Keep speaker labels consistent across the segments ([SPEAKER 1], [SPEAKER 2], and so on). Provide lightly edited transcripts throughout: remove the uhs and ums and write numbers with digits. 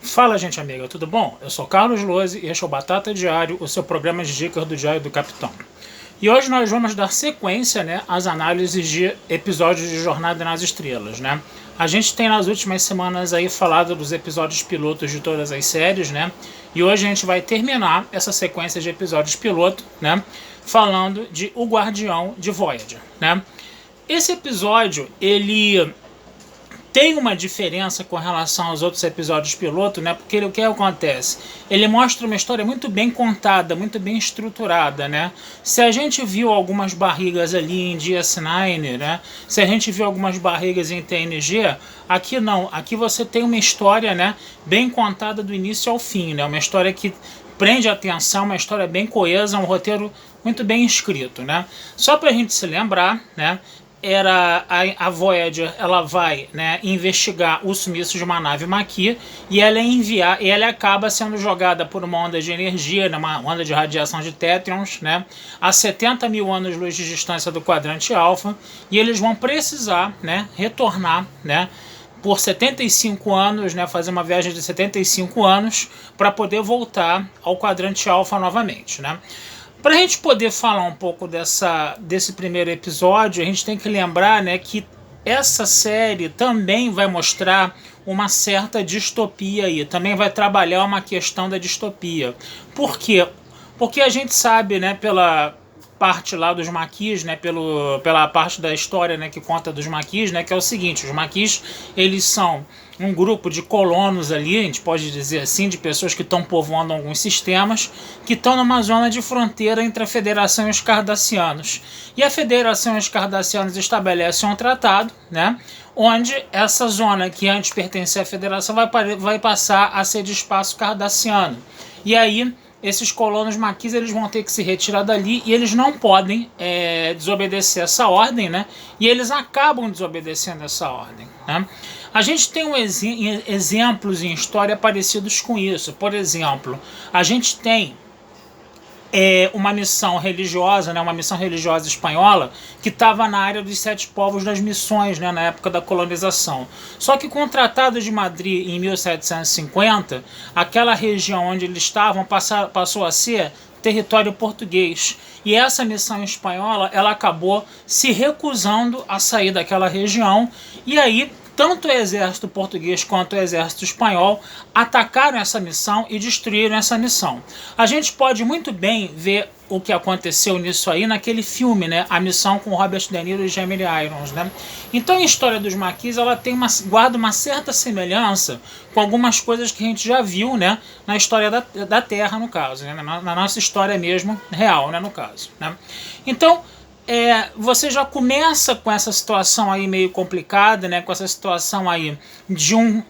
[SPEAKER 1] Fala, gente amiga, tudo bom? Eu sou Carlos Lose e este é o Batata Diário, o seu programa de dicas do Diário do Capitão. E hoje nós vamos dar sequência, às análises de episódios de Jornada nas Estrelas, A gente tem nas últimas semanas aí falado dos episódios pilotos de todas as séries, E hoje a gente vai terminar essa sequência de episódios piloto, falando de O Guardião de Voyager, Esse episódio, ele tem uma diferença com relação aos outros episódios piloto, porque o que acontece? Ele mostra uma história muito bem contada, muito bem estruturada, Se a gente viu algumas barrigas ali em DS9, Se a gente viu algumas barrigas em TNG, aqui não. Aqui você tem uma história, bem contada do início ao fim, Uma história que prende a atenção, uma história bem coesa, um roteiro muito bem escrito, Só para a gente se lembrar, a Voyager, ela vai investigar o sumiço de uma nave Maquis e ela acaba sendo jogada por uma onda de energia, uma onda de radiação de tétrions, a 70 mil anos-luz de distância do quadrante alfa, e eles vão precisar retornar por 75 anos, fazer uma viagem de 75 anos para poder voltar ao quadrante alfa novamente, Para a gente poder falar um pouco desse primeiro episódio, a gente tem que lembrar que essa série também vai mostrar uma certa distopia aí, também vai trabalhar uma questão da distopia. Por quê? Porque a gente sabe, pela parte lá dos Maquis, pela parte da história que conta dos Maquis, que é o seguinte: os Maquis, eles são um grupo de colonos ali, a gente pode dizer assim, de pessoas que estão povoando alguns sistemas, que estão numa zona de fronteira entre a Federação e os Cardassianos. E a Federação e os Cardassianos estabelecem um tratado, onde essa zona que antes pertencia à Federação vai passar a ser de espaço cardassiano. E aí esses colonos Maquis, eles vão ter que se retirar dali e eles não podem desobedecer essa ordem, E eles acabam desobedecendo essa ordem, A gente tem exemplos em história parecidos com isso. Por exemplo, a gente tem uma missão religiosa, uma missão religiosa espanhola, que estava na área dos Sete Povos das Missões, na época da colonização. Só que com o Tratado de Madrid, em 1750, aquela região onde eles estavam passou a ser território português. E essa missão espanhola, ela acabou se recusando a sair daquela região, e aí tanto o exército português quanto o exército espanhol atacaram essa missão e destruíram essa missão. A gente pode muito bem ver o que aconteceu nisso aí naquele filme, A Missão, com Robert De Niro e Jeremy Irons, Então a história dos Maquis, ela guarda uma certa semelhança com algumas coisas que a gente já viu, na história da Terra, no caso, na nossa história mesmo, real, no caso, Então, você já começa com essa situação aí meio complicada, com essa situação aí de um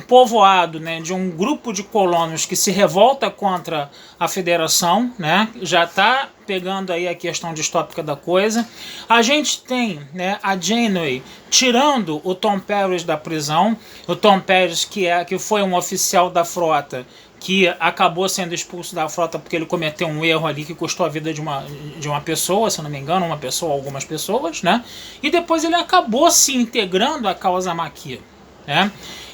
[SPEAKER 1] povoado, de um grupo de colonos que se revolta contra a Federação, já está pegando aí a questão distópica da coisa. A gente tem a Janeway tirando o Tom Paris da prisão, o Tom Paris que foi um oficial da frota, que acabou sendo expulso da frota porque ele cometeu um erro ali que custou a vida de uma pessoa, se eu não me engano, uma pessoa ou algumas pessoas, E depois ele acabou se integrando à causa Maquis,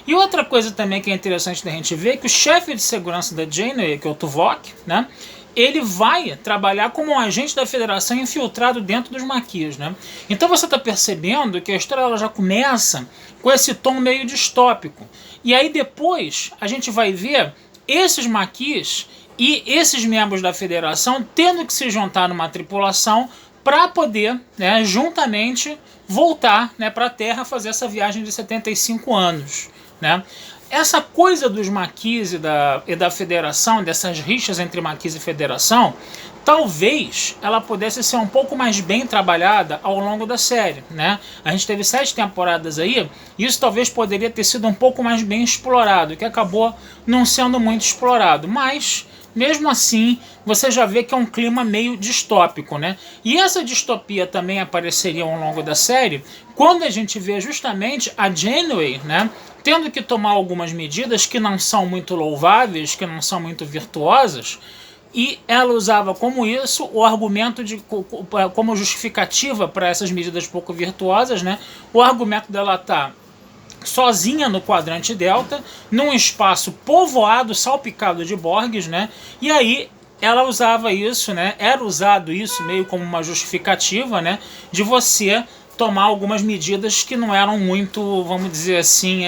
[SPEAKER 1] E outra coisa também que é interessante da gente ver é que o chefe de segurança da Janeway, que é o Tuvok, ele vai trabalhar como um agente da Federação infiltrado dentro dos Maquis, Então você está percebendo que a história ela já começa com esse tom meio distópico. E aí depois a gente vai ver esses Maquis e esses membros da Federação tendo que se juntar numa tripulação para poder, juntamente, voltar para a Terra, fazer essa viagem de 75 anos. Essa coisa dos Maquis e da Federação, dessas rixas entre Maquis e Federação, talvez ela pudesse ser um pouco mais bem trabalhada ao longo da série, A gente teve 7 temporadas aí, e isso talvez poderia ter sido um pouco mais bem explorado, que acabou não sendo muito explorado, mas mesmo assim você já vê que é um clima meio distópico, E essa distopia também apareceria ao longo da série quando a gente vê justamente a Janeway, tendo que tomar algumas medidas que não são muito louváveis, que não são muito virtuosas, e ela usava como isso o argumento como justificativa para essas medidas pouco virtuosas, o argumento dela estar sozinha no quadrante delta, num espaço povoado, salpicado de Borgs, né? E aí ela usava isso, né? Era usado isso meio como uma justificativa, né? De você tomar algumas medidas que não eram muito, vamos dizer assim,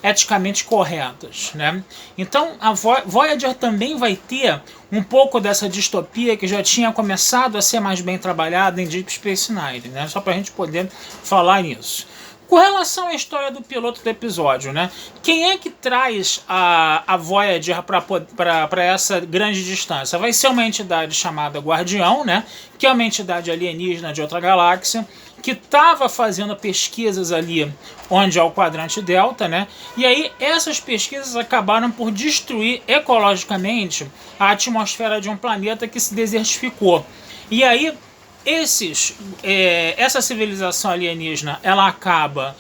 [SPEAKER 1] eticamente corretas, né? Então a Voyager também vai ter um pouco dessa distopia que já tinha começado a ser mais bem trabalhada em Deep Space Nine, né? Só para a gente poder falar nisso. Com relação à história do piloto do episódio, né? Quem é que traz a Voyager para essa grande distância? Vai ser uma entidade chamada Guardião, né? Que é uma entidade alienígena de outra galáxia, que estava fazendo pesquisas ali onde é o quadrante delta, né? E aí essas pesquisas acabaram por destruir ecologicamente a atmosfera de um planeta que se desertificou. E aí essa civilização alienígena, ela acaba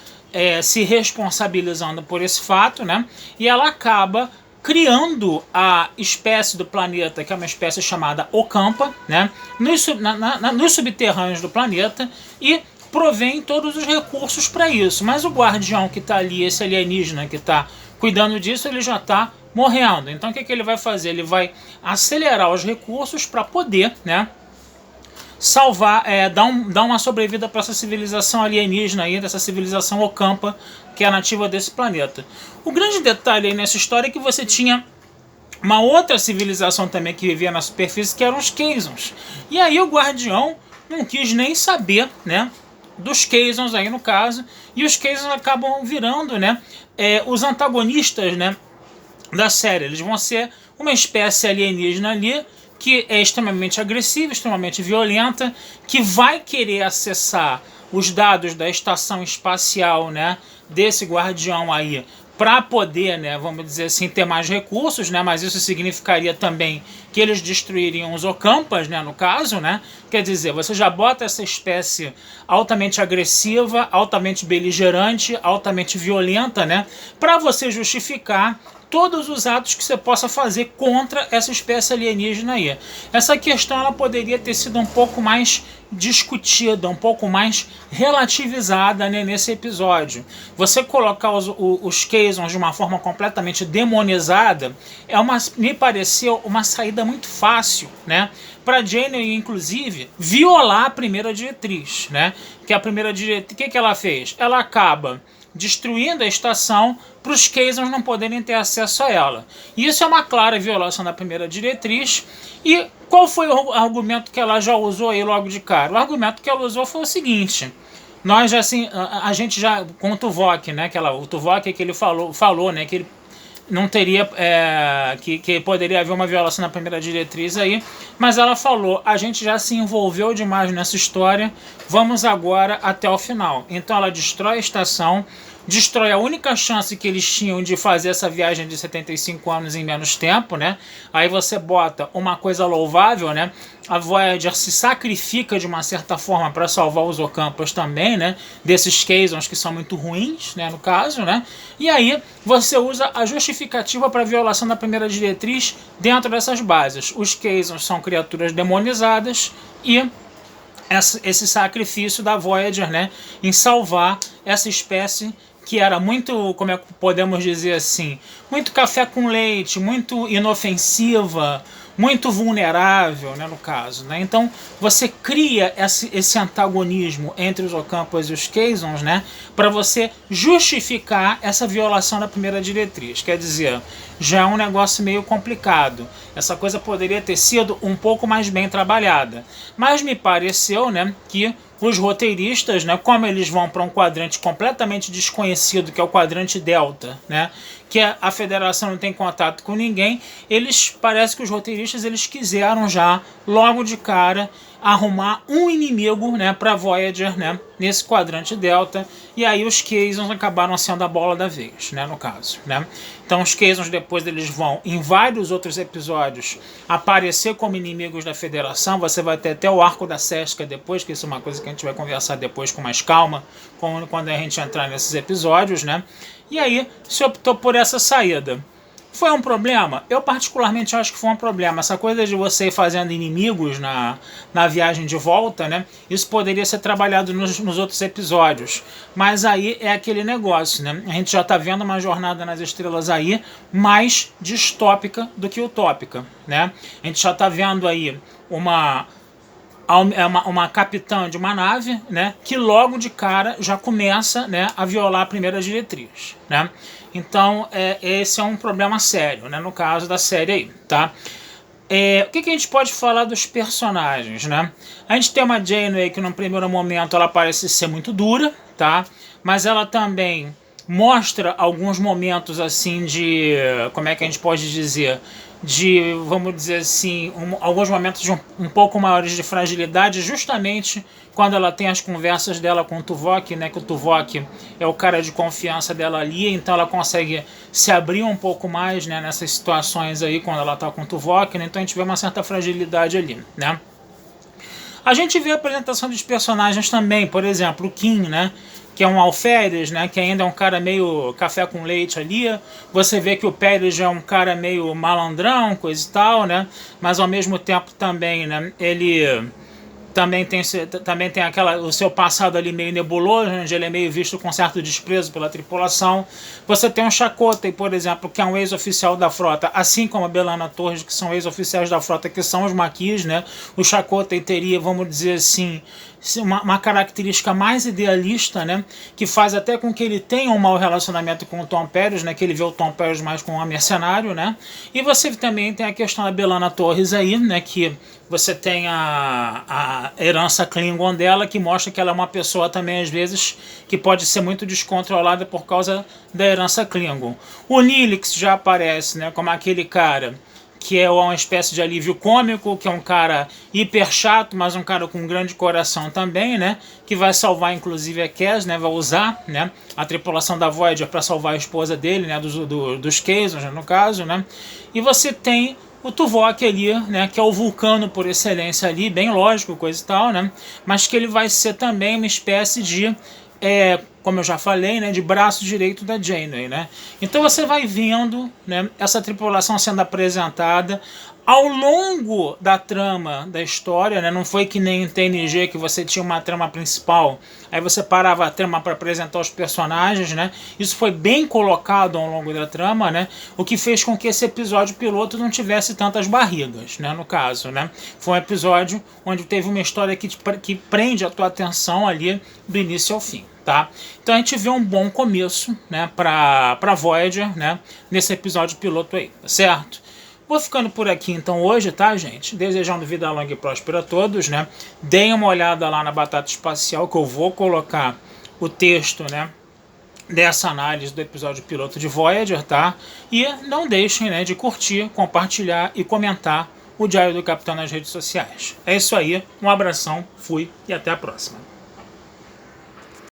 [SPEAKER 1] se responsabilizando por esse fato, né? E ela acaba criando a espécie do planeta, que é uma espécie chamada Ocampa, né? Nos subterrâneos do planeta, e provém todos os recursos para isso. Mas o guardião que está ali, esse alienígena que está cuidando disso, ele já está morrendo. Então o que ele vai fazer? Ele vai acelerar os recursos para poder, né, salvar, dar uma sobrevida para essa civilização alienígena aí, dessa civilização Ocampa, que é nativa desse planeta. O grande detalhe aí nessa história é que você tinha uma outra civilização também que vivia na superfície, que eram os Kazons. E aí o Guardião não quis nem saber, né, dos Kazons aí no caso, e os Kazons acabam virando, né, os antagonistas, né, da série. Eles vão ser uma espécie alienígena ali, que é extremamente agressiva, extremamente violenta, que vai querer acessar os dados da estação espacial, né, desse guardião aí, para poder, né, vamos dizer assim, ter mais recursos, né, mas isso significaria também que eles destruiriam os Ocampas, né, no caso, né, quer dizer, você já bota essa espécie altamente agressiva, altamente beligerante, altamente violenta, né, para você justificar todos os atos que você possa fazer contra essa espécie alienígena aí. Essa questão ela poderia ter sido um pouco mais discutida, um pouco mais relativizada, né, nesse episódio. Você colocar os Kazons de uma forma completamente demonizada me pareceu uma saída muito fácil, né, para Janeway, inclusive, violar a primeira diretriz, né? Que a primeira diretriz, o que ela fez? Ela acaba destruindo a estação para os Kazons não poderem ter acesso a ela. E isso é uma clara violação da primeira diretriz. E qual foi o argumento que ela já usou aí logo de cara? O argumento que ela usou foi o seguinte: nós assim, a gente já com o Tuvok, né? O Tuvok que ele falou, né? Que ele não teria, que poderia haver uma violação na primeira diretriz aí, mas ela falou, a gente já se envolveu demais nessa história, vamos agora até o final. Então ela destrói a estação, destrói a única chance que eles tinham de fazer essa viagem de 75 anos em menos tempo, né? Aí você bota uma coisa louvável, né? A Voyager se sacrifica de uma certa forma para salvar os Ocampas também, né? Desses Kazons que são muito ruins, né? No caso, né? E aí você usa a justificativa para a violação da primeira diretriz dentro dessas bases. Os Kazons são criaturas demonizadas e esse sacrifício da Voyager, né? Em salvar essa espécie que era muito, como é que podemos dizer assim, muito café com leite, muito inofensiva, muito vulnerável, né, no caso, né? Então você cria esse antagonismo entre os Ocampas e os Kazons, né, para você justificar essa violação da primeira diretriz. Quer dizer, já é um negócio meio complicado. Essa coisa poderia ter sido um pouco mais bem trabalhada, mas me pareceu, né, que os roteiristas, né, como eles vão para um quadrante completamente desconhecido, que é o quadrante Delta, né, que a Federação não tem contato com ninguém, parece que os roteiristas eles quiseram já, logo de cara, arrumar um inimigo, né, para Voyager, né, nesse quadrante Delta, e aí os Kazons acabaram sendo a bola da vez, né, no caso, né. Então os Kazons depois eles vão, em vários outros episódios, aparecer como inimigos da Federação. Você vai ter até o arco da Seska depois, que isso é uma coisa que a gente vai conversar depois com mais calma, quando a gente entrar nesses episódios, né. E aí se optou por essa saída. Foi um problema? Eu particularmente acho que foi um problema. Essa coisa de você ir fazendo inimigos na viagem de volta, né? Isso poderia ser trabalhado nos outros episódios. Mas aí é aquele negócio, né? A gente já tá vendo uma Jornada nas Estrelas aí mais distópica do que utópica, né? A gente já tá vendo aí uma capitã de uma nave, né, que logo de cara já começa, né, a violar a primeira diretriz, né? Então esse é um problema sério, né, no caso da série aí, tá? O que a gente pode falar dos personagens, né? A gente tem uma Janeway que num primeiro momento ela parece ser muito dura, tá? Mas ela também mostra alguns momentos assim de, como é que a gente pode dizer, de, vamos dizer assim, alguns momentos de um pouco maiores de fragilidade, justamente quando ela tem as conversas dela com o Tuvok, né, que o Tuvok é o cara de confiança dela ali, então ela consegue se abrir um pouco mais, né, nessas situações aí quando ela tá com o Tuvok, né, então a gente vê uma certa fragilidade ali, né. A gente vê a apresentação dos personagens também, por exemplo, o Kim, né, que é um alferes, né, que ainda é um cara meio café com leite ali. Você vê que o Pérez já é um cara meio malandrão, coisa e tal, né, mas ao mesmo tempo também, né, ele também tem o seu passado ali meio nebuloso, onde ele é meio visto com certo desprezo pela tripulação. Você tem um Chakotay, por exemplo, que é um ex-oficial da frota, assim como a B'Elanna Torres, que são ex-oficiais da frota, que são os Maquis, né? O Chakotay teria, vamos dizer assim, uma característica mais idealista, né, que faz até com que ele tenha um mau relacionamento com o Tom Paris, né, que ele vê o Tom Paris mais como um mercenário, né, e você também tem a questão da B'Elanna Torres aí, né, que você tem a herança Klingon dela, que mostra que ela é uma pessoa também, às vezes, que pode ser muito descontrolada por causa da herança Klingon. O Neelix já aparece, né, como aquele cara que é uma espécie de alívio cômico, que é um cara hiper chato, mas um cara com um grande coração também, né? Que vai salvar, inclusive, a Kes, né? Vai usar, né, a tripulação da Voyager para salvar a esposa dele, né? Dos Kazons, no caso, né? E você tem o Tuvok ali, né, que é o vulcano por excelência ali, bem lógico, coisa e tal, né? Mas que ele vai ser também uma espécie de... como eu já falei, né, de braço direito da Janeway, né? Então você vai vendo, né, essa tripulação sendo apresentada ao longo da trama da história, né? Não foi que nem em TNG que você tinha uma trama principal, aí você parava a trama para apresentar os personagens, né? Isso foi bem colocado ao longo da trama, né? O que fez com que esse episódio piloto não tivesse tantas barrigas, né? No caso, né? Foi um episódio onde teve uma história que prende a tua atenção ali do início ao fim. Tá? Então a gente vê um bom começo, né, para Voyager, né, nesse episódio piloto aí, tá certo? Vou ficando por aqui então hoje, tá, gente? Desejando vida longa e próspera a todos, né? Deem uma olhada lá na Batata Espacial, que eu vou colocar o texto, né, dessa análise do episódio piloto de Voyager, tá? E não deixem, né, de curtir, compartilhar e comentar o Diário do Capitão nas redes sociais. É isso aí, um abração, fui e até a próxima.